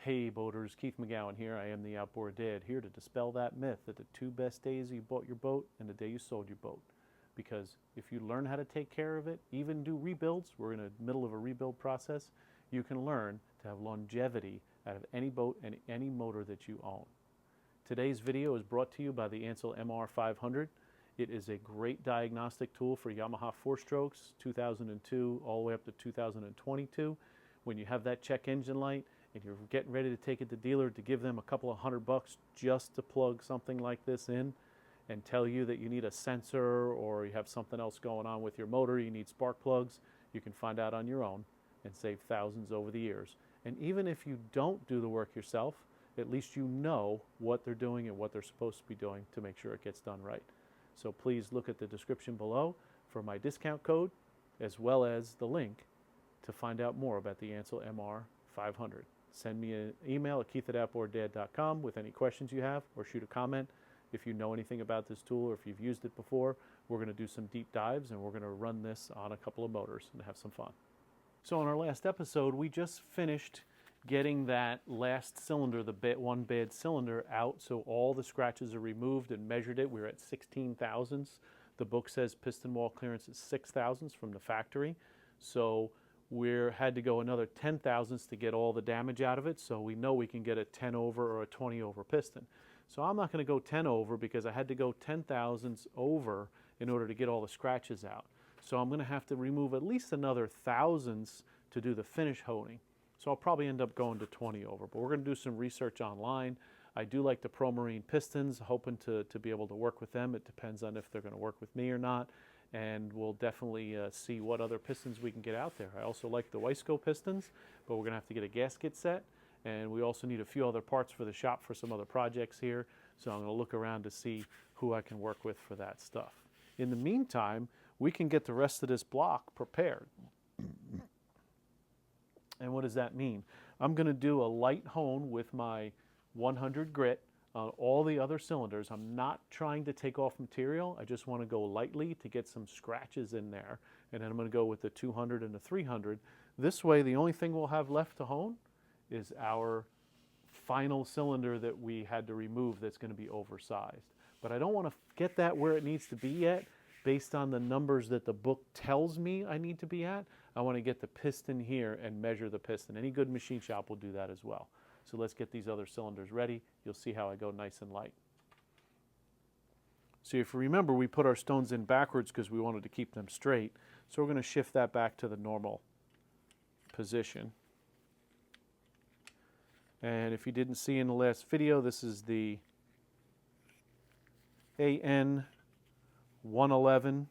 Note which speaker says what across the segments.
Speaker 1: Hey boaters, Keith McGowan here. I am the Outboard Dad, here to dispel that myth that the two best days you bought your boat and the day you sold your boat. Because if you learn how to take care of it, even do rebuilds, we're in the middle of a rebuild process, you can learn to have longevity out of any boat and any motor that you own. Today's video is brought to you by the Ansell MR500. It is a great diagnostic tool for Yamaha 4-strokes, 2002 all the way up to 2022. When you have that check engine light and you're getting ready to take it to the dealer to give them a couple of $100 just to plug something like this in and tell you that you need a sensor or you have something else going on with your motor, you need spark plugs, you can find out on your own and save thousands over the years. And even if you don't do the work yourself, at least you know what they're doing and what they're supposed to be doing to make sure it gets done right. So please look at the description below for my discount code as well as the link to find out more about the Ansell MR500. Send me an email at keith@outboarddad.com with any questions you have, or shoot a comment if you know anything about this tool or if you've used it before. We're going to do some deep dives and we're going to run this on a couple of motors and have some fun. So in our last episode, we just finished getting that last cylinder, the one bad cylinder, out so all the scratches are removed, and measured it. We were at 16 thousandths. The book says piston wall clearance is 6 thousandths from the factory. So we had to go another 10 thousandths to get all the damage out of it, so we know we can get a 10 over or a 20 over piston. So I'm not going to go 10 over because I had to go 10 thousandths over in order to get all the scratches out. So I'm going to have to remove at least another thousandths to do the finish honing. So I'll probably end up going to 20 over, but we're going to do some research online. I do like the Pro Marine pistons, hoping to be able to work with them. It depends on if they're going to work with me or not. And we'll definitely see what other pistons we can get out there. I also like the Wiseco pistons, but we're going to have to get a gasket set, and we also need a few other parts for the shop for some other projects here, so I'm going to look around to see who I can work with for that stuff. In the meantime, we can get the rest of this block prepared. And what does that mean? I'm going to do a light hone with my 100 grit on all the other cylinders. I'm not trying to take off material. I just want to go lightly to get some scratches in there. And then I'm going to go with the 200 and the 300. This way, the only thing we'll have left to hone is our final cylinder that we had to remove that's going to be oversized. But I don't want to get that where it needs to be yet based on the numbers that the book tells me I need to be at. I want to get the piston here and measure the piston. Any good machine shop will do that as well. So let's get these other cylinders ready. You'll see how I go nice and light. So if you remember, we put our stones in backwards because we wanted to keep them straight. So we're going to shift that back to the normal position. And if you didn't see in the last video, this is the AN 111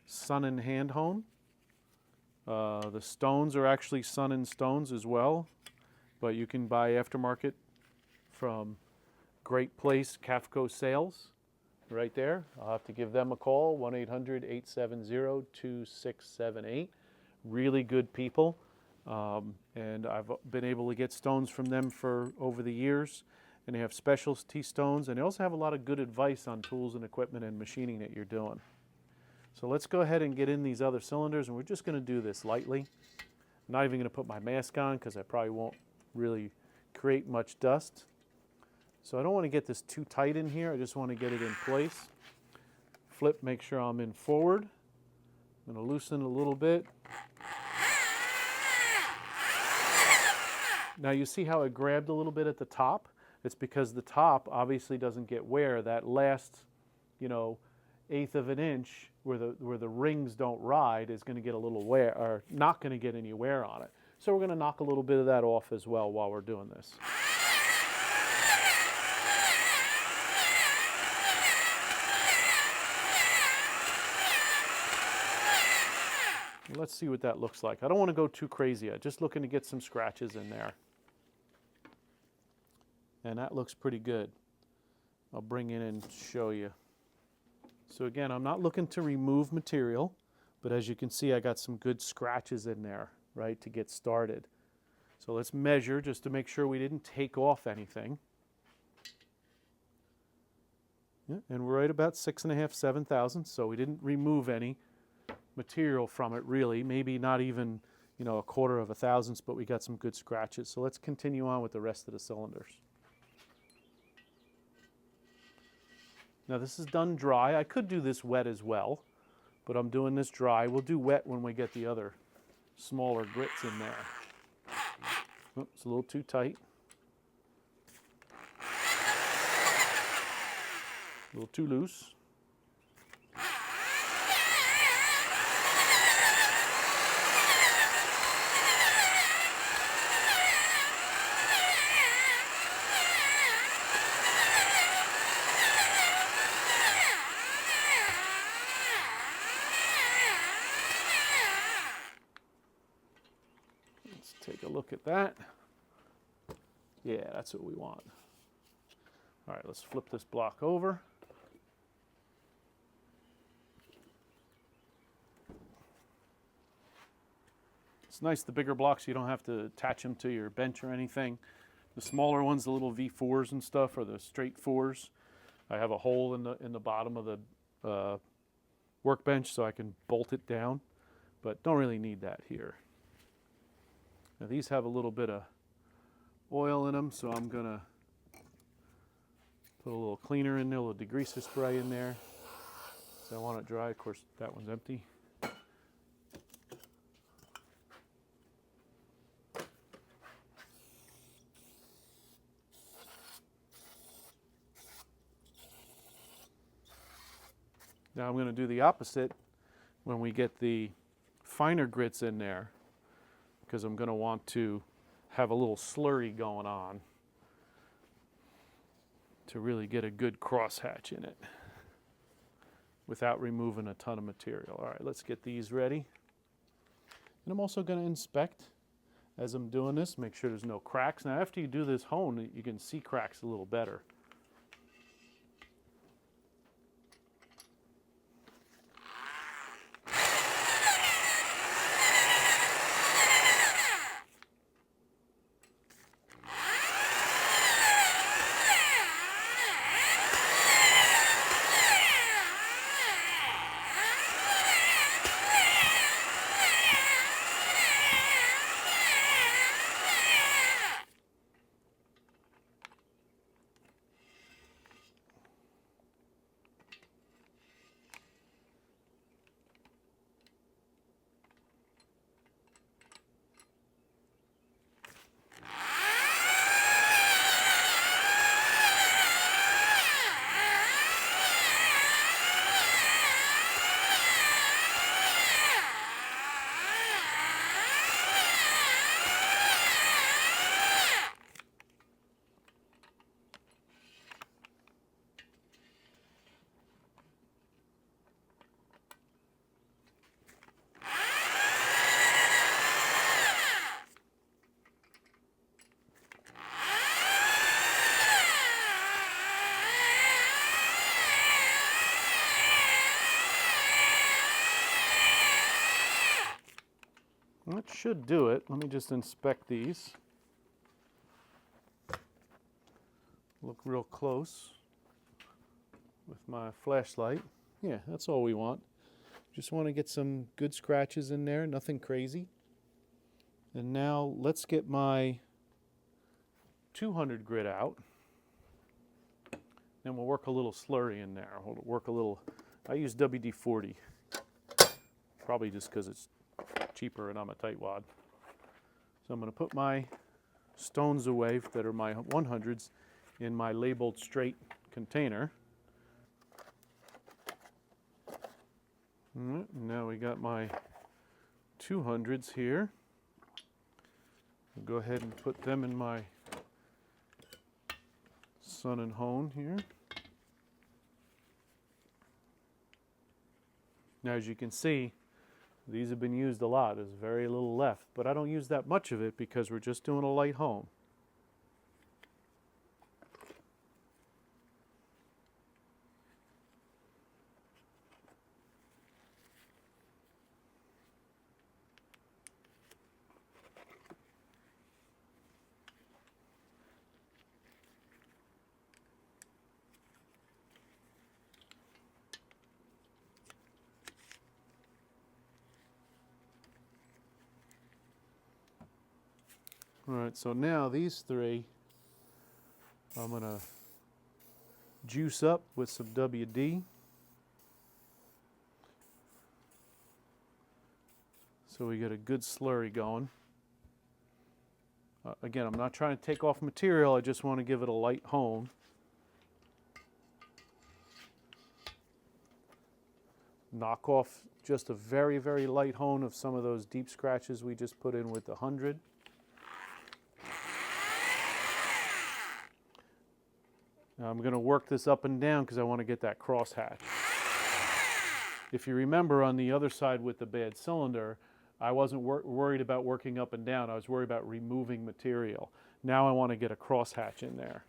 Speaker 1: Sun and Hand Hone. The stones are actually Sun and Stones as well, but you can buy aftermarket from Great Place Cafco Sales right there. I'll have to give them a call, 1-800-870-2678. Really good people, and I've been able to get stones from them for over the years, and they have specialty stones, and they also have a lot of good advice on tools and equipment and machining that you're doing. So let's go ahead and get in these other cylinders, and we're just going to do this lightly. I'm not even going to put my mask on because I probably won't really create much dust. So I don't want to get this too tight in here. I just want to get it in place. Flip, make sure I'm in forward. I'm going to loosen a little bit. Now you see how it grabbed a little bit at the top? It's because the top obviously doesn't get wear. That last, 1/8 of an inch where the rings don't ride is going to get a little wear, or not going to get any wear on it. So we're going to knock a little bit of that off as well while we're doing this. Let's see what that looks like. I don't want to go too crazy yet, just looking to get some scratches in there. And that looks pretty good. I'll bring it in and show you. So again, I'm not looking to remove material, but as you can see, I got some good scratches in there, right, to get started. So let's measure just to make sure we didn't take off anything. Yeah, and we're right about 6.5, 7 thousandths, so we didn't remove any material from it really, maybe not even you know, a quarter of a thousandths, but we got some good scratches. So let's continue on with the rest of the cylinders. Now this is done dry. I could do this wet as well, but I'm doing this dry. We'll do wet when we get the other smaller grits in there. Oops, it's a little too tight. A little too loose. Take a look at that. Yeah, that's what we want. All right, let's flip this block over. It's nice, the bigger blocks, you don't have to attach them to your bench or anything. The smaller ones, the little V4s and stuff, or the straight 4s, I have a hole in the bottom of the workbench so I can bolt it down, but don't really need that here. Now these have a little bit of oil in them, so I'm gonna put a little cleaner in there, a little degreaser spray in there. So I want it dry. Of course, that one's empty. Now I'm gonna do the opposite when we get the finer grits in there, because I'm going to want to have a little slurry going on to really get a good crosshatch in it without removing a ton of material. All right, let's get these ready. And I'm also going to inspect as I'm doing this, make sure there's no cracks. Now after you do this hone, you can see cracks a little better. That should do it. Let me just inspect these. Look real close with my flashlight. Yeah, that's all we want. Just want to get some good scratches in there, nothing crazy. And now let's get my 200 grit out. And we'll work a little slurry in there. We'll work a little, I use WD-40. Probably just because it's cheaper and I'm a tightwad. So I'm going to put my stones away that are my 100s in my labeled straight container. All right, now we got my 200s here. I'll go ahead and put them in my sun and hone here. Now as you can see, these have been used a lot. There's very little left, but I don't use that much of it because we're just doing a light hone. All right, so now these three, I'm gonna juice up with some WD. So we get a good slurry going. Again, I'm not trying to take off material, I just want to give it a light hone. Knock off just a very, very light hone of some of those deep scratches we just put in with the 100. Now I'm going to work this up and down because I want to get that crosshatch. If you remember on the other side with the bad cylinder, I wasn't worried about working up and down, I was worried about removing material. Now I want to get a crosshatch in there.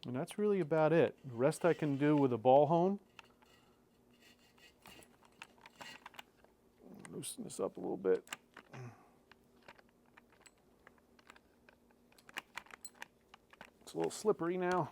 Speaker 1: And that's really about it. The rest I can do with a ball hone. Loosen this up a little bit. It's a little slippery now.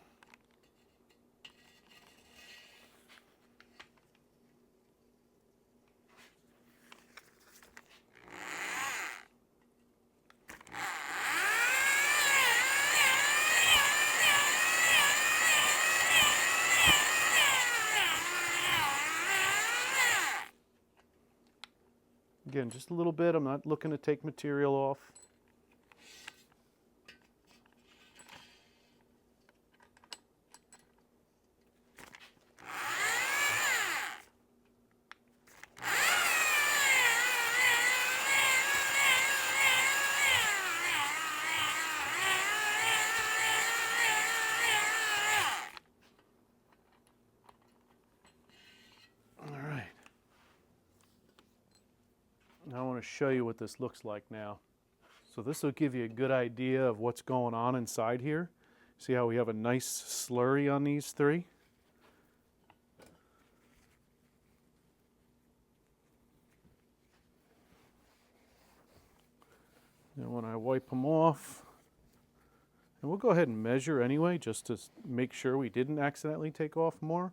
Speaker 1: Again, just a little bit. I'm not looking to take material off. I want to show you what this looks like now. So this will give you a good idea of what's going on inside here. See how we have a nice slurry on these three? And when I wipe them off, and we'll go ahead and measure anyway, just to make sure we didn't accidentally take off more.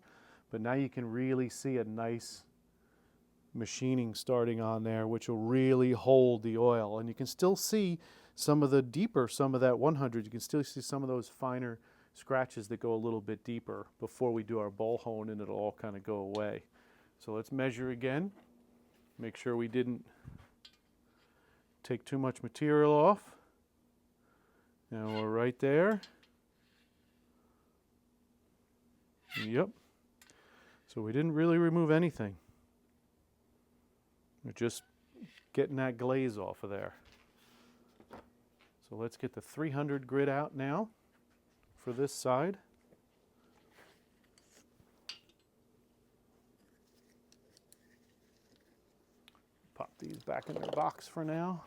Speaker 1: But now you can really see a nice machining starting on there, which will really hold the oil. And you can still see some of the deeper, some of that 100, you can still see some of those finer scratches that go a little bit deeper before we do our ball hone, and it'll all kind of go away. So let's measure again, make sure we didn't take too much material off. And we're right there. Yep. So we didn't really remove anything. We're just getting that glaze off of there. So let's get the 300 grit out now for this side. Pop these back in their box for now.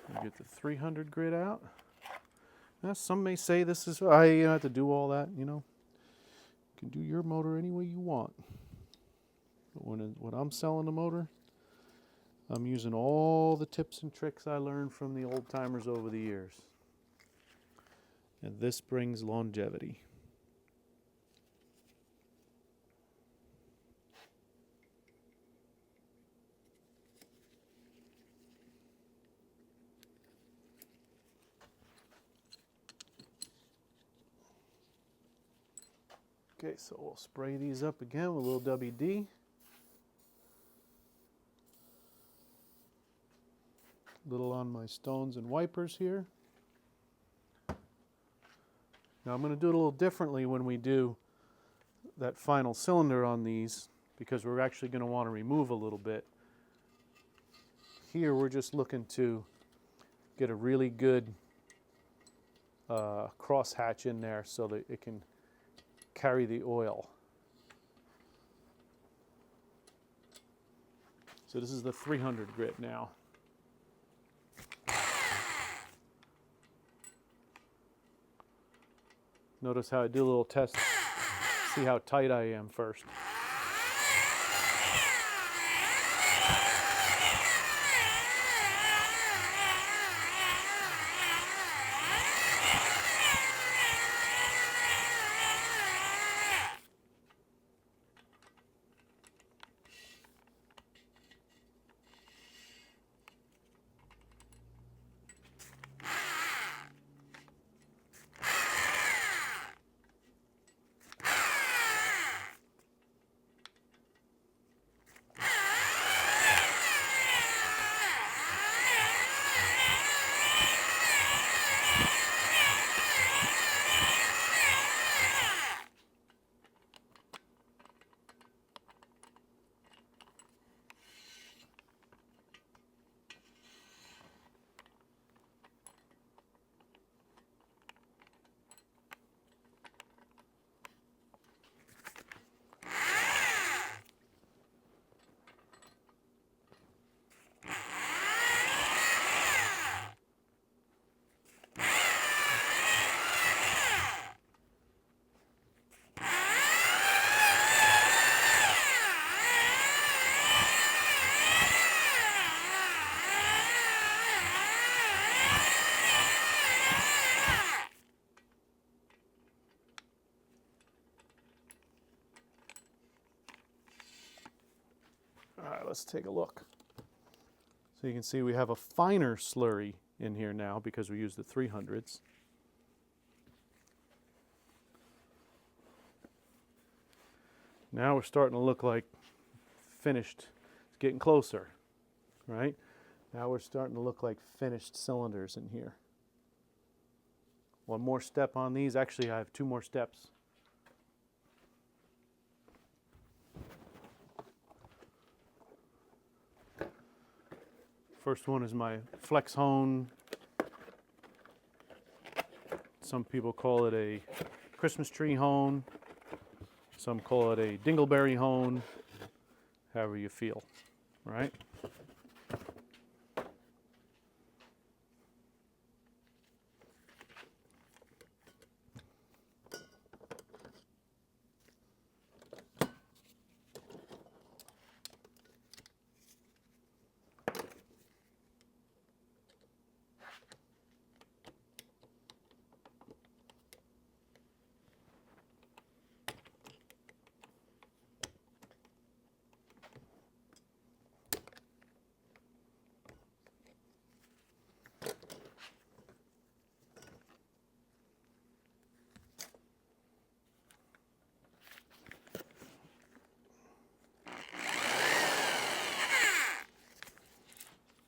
Speaker 1: And get the 300 grit out. Now, some may say this is, you don't have to do all that, you know. You can do your motor any way you want. But when I'm selling a motor, I'm using all the tips and tricks I learned from the old timers over the years. And this brings longevity. Okay, so we'll spray these up again with a little WD. Little on my stones and wipers here. Now I'm going to do it a little differently when we do that final cylinder on these, because we're actually going to want to remove a little bit. Here we're just looking to get a really good cross hatch in there so that it can carry the oil. So this is the 300 grit now. Notice how I do a little test, see how tight I am first. let's take a look. So you can see we have a finer slurry in here now because we use the 300s. Now we're starting to look like finished. It's getting closer, right? Now we're starting to look like finished cylinders in here. One more step on these. Actually, I have 2 more steps. First one is my flex hone. Some people call it a Christmas tree hone. Some call it a dingleberry hone. However you feel, right?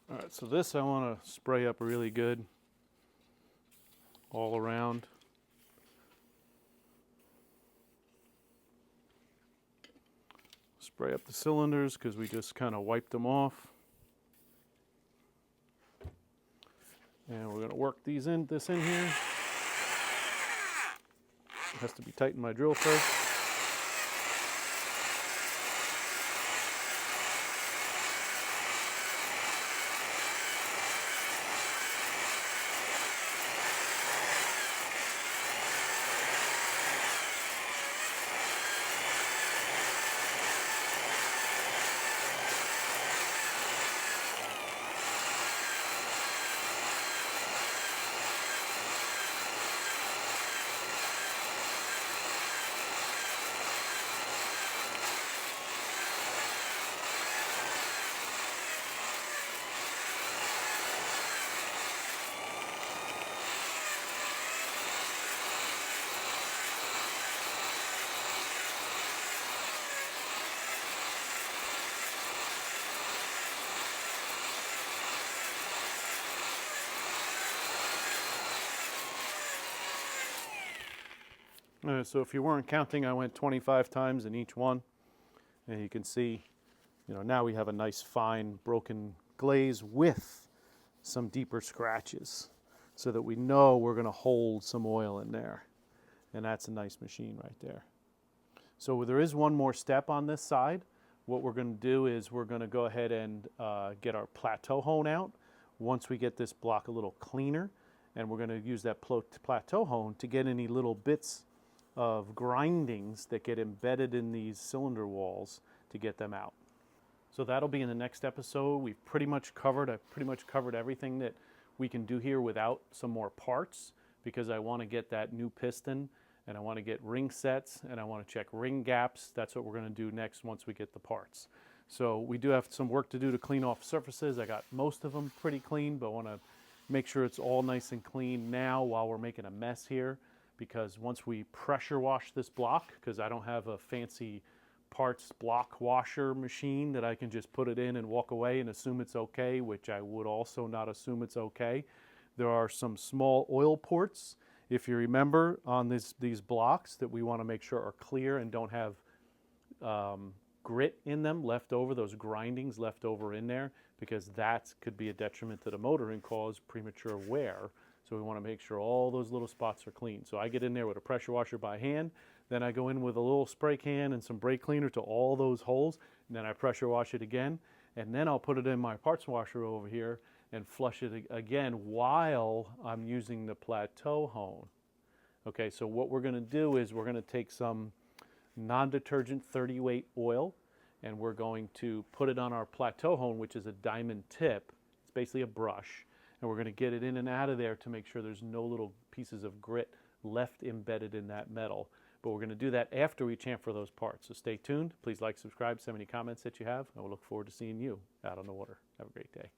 Speaker 1: All right, so this I want to spray up really good all around. Spray up the cylinders because we just kind of wiped them off. And we're going to work this in here. It has to be tight in my drill first. So if you weren't counting, I went 25 times in each one. And you can see, now we have a nice fine broken glaze with some deeper scratches so that we know we're going to hold some oil in there. And that's a nice machine right there. So there is one more step on this side. What we're going to do is we're going to go ahead and get our plateau hone out once we get this block a little cleaner. And we're going to use that plateau hone to get any little bits of grindings that get embedded in these cylinder walls to get them out. So that'll be in the next episode. I've pretty much covered everything that we can do here without some more parts, because I want to get that new piston and I want to get ring sets and I want to check ring gaps. That's what we're going to do next once we get the parts. So we do have some work to do to clean off surfaces. I got most of them pretty clean, but I want to make sure it's all nice and clean now while we're making a mess here. Because once we pressure wash this block, because I don't have a fancy parts block washer machine that I can just put it in and walk away and assume it's okay, which I would also not assume it's okay. There are some small oil ports, if you remember, on these blocks that we want to make sure are clear and don't have grit in them left over, those grindings left over in there, because that could be a detriment to the motor and cause premature wear. So we want to make sure all those little spots are clean. So I get in there with a pressure washer by hand, then I go in with a little spray can and some brake cleaner to all those holes, and then I pressure wash it again, and then I'll put it in my parts washer over here and flush it again while I'm using the plateau hone. Okay, so what we're going to do is we're going to take some non-detergent 30 weight oil, and we're going to put it on our plateau hone, which is a diamond tip. It's basically a brush. And we're going to get it in and out of there to make sure there's no little pieces of grit left embedded in that metal But we're going to do that after we chamfer those parts. So stay tuned. Please like, subscribe, send me any comments that you have, and we'll look forward to seeing you out on the water. Have a great day.